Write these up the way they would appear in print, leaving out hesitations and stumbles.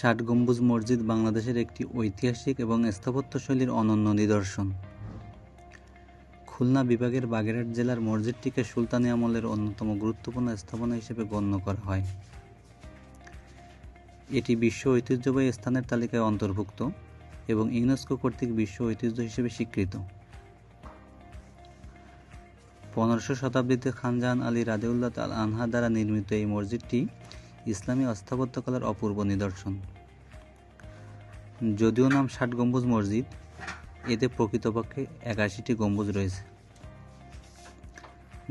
ষাট গম্বুজ মসজিদ বাংলাদেশের একটি ঐতিহাসিক এবং স্থাপত্যশৈলীর অনন্য নিদর্শন। খুলনা বিভাগের বাগেরহাট জেলার মসজিদটিকে সুলতানি আমলের অন্যতম গুরুত্বপূর্ণ স্থাপনা হিসেবে গণ্য করা হয়। এটি বিশ্ব ঐতিহ্যবাহী স্থানের তালিকায় অন্তর্ভুক্ত এবং ইউনেস্কো কর্তৃক বিশ্ব ঐতিহ্য হিসেবে স্বীকৃত। 15শো শতাব্দীতে খান জাহান আলী রাদিয়াল্লাহু তাআলা আনহা দ্বারা নির্মিত এই মসজিদটি ইসলামী স্থাপত্যকলার অপূর্ব নিদর্শন। যদিও নাম ষাট গম্বুজ মসজিদ, এতে প্রকৃতপক্ষে 81টি গম্বুজ রয়েছে,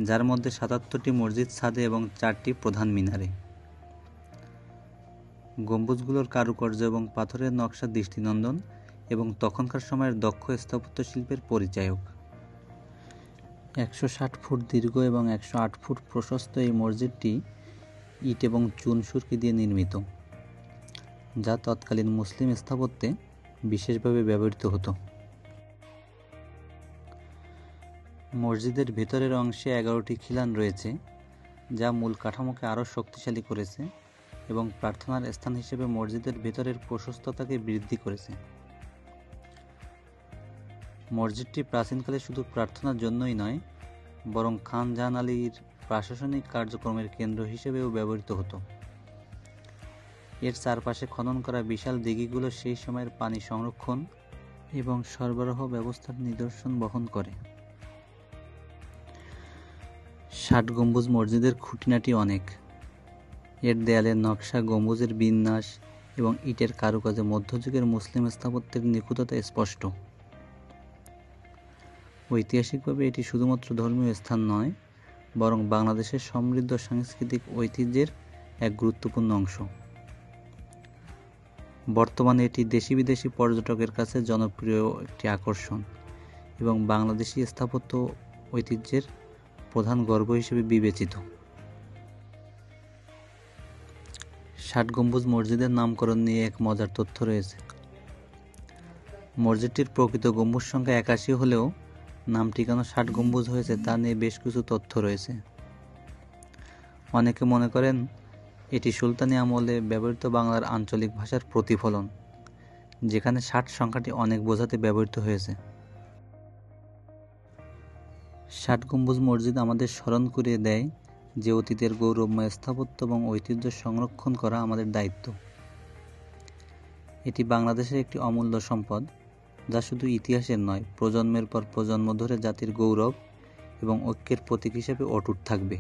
যার মধ্যে 77টি মসজিদ ছাদে এবং 4টি প্রধান মিনারে। গম্বুজগুলোর কারুকার্য এবং পাথরের নকশা দৃষ্টিনন্দন এবং তখনকার সময়ের দক্ষ স্থাপত্য শিল্পের পরিচায়ক। 160 ফুট দীর্ঘ এবং 108 ফুট প্রশস্ত এই মসজিদটি ইট এবং চুন সুরকি দিয়ে নির্মিত, যা তৎকালীন মুসলিম স্থাপত্যে বিশেষভাবে ব্যবহৃত হতো। মসজিদের ভেতরের অংশে 11টি খিলান রয়েছে, যা মূল কাঠামোকে আরও শক্তিশালী করেছে এবং প্রার্থনার স্থান হিসেবে মসজিদের ভেতরের প্রশস্ততাকে বৃদ্ধি করেছে। মসজিদটি প্রাচীনকালে শুধু প্রার্থনার জন্যই নয়, বরং খান জাহান আলীর প্রশাসনিক কার্যক্রমের কেন্দ্র হিসেবেও ব্যবহৃত হতো। এর চারপাশে খনন করা বিশাল দিঘিগুলো সেই সময়ের পানি সংরক্ষণ এবং সরবরাহ ব্যবস্থার নিদর্শন বহন করে। ষাট গম্বুজ মসজিদের খুঁটিনাটি অনেক। এর দেয়ালের নকশা, গম্বুজের বিন্যাস এবং ইটের কারুকাজে মধ্যযুগের মুসলিম স্থাপত্যের নিখুঁততা স্পষ্ট। ঐতিহাসিকভাবে এটি শুধুমাত্র ধর্মীয় স্থান নয়, বরং বাংলাদেশের সমৃদ্ধ সাংস্কৃতিক ঐতিহ্যের এক গুরুত্বপূর্ণ অংশ। বর্তমানে এটি দেশি বিদেশি পর্যটকের কাছে জনপ্রিয় একটি আকর্ষণ এবং বাংলাদেশি স্থাপত্য ঐতিহ্যের প্রধান গর্ব হিসেবে বিবেচিত। ষাট গম্বুজ মসজিদের নামকরণ নিয়ে এক মজার তথ্য রয়েছে। মসজিদটির প্রকৃত গম্বুজ সংখ্যা 81 হলেও নামটি কেন ষাট গম্বুজ হয়েছে তা নিয়ে বেশ কিছু তথ্য রয়েছে। অনেকে মনে করেন এটি সুলতানি আমলে ব্যবহৃত বাংলার আঞ্চলিক ভাষার প্রতিফলন, যেখানে 60 সংখ্যাটি অনেক বোঝাতে ব্যবহৃত হয়েছে। ষাট গম্বুজ মসজিদ আমাদের স্মরণ করিয়ে দেয় যে অতীতের গৌরবময় স্থাপত্য এবং ঐতিহ্য সংরক্ষণ করা আমাদের দায়িত্ব। এটি বাংলাদেশের একটি অমূল্য সম্পদ, যা শুধু ইতিহাসের নয়, প্রজন্মের পর প্রজন্ম ধরে জাতির গৌরব এবং ঐক্যের প্রতীক হিসেবে অটুট থাকবে।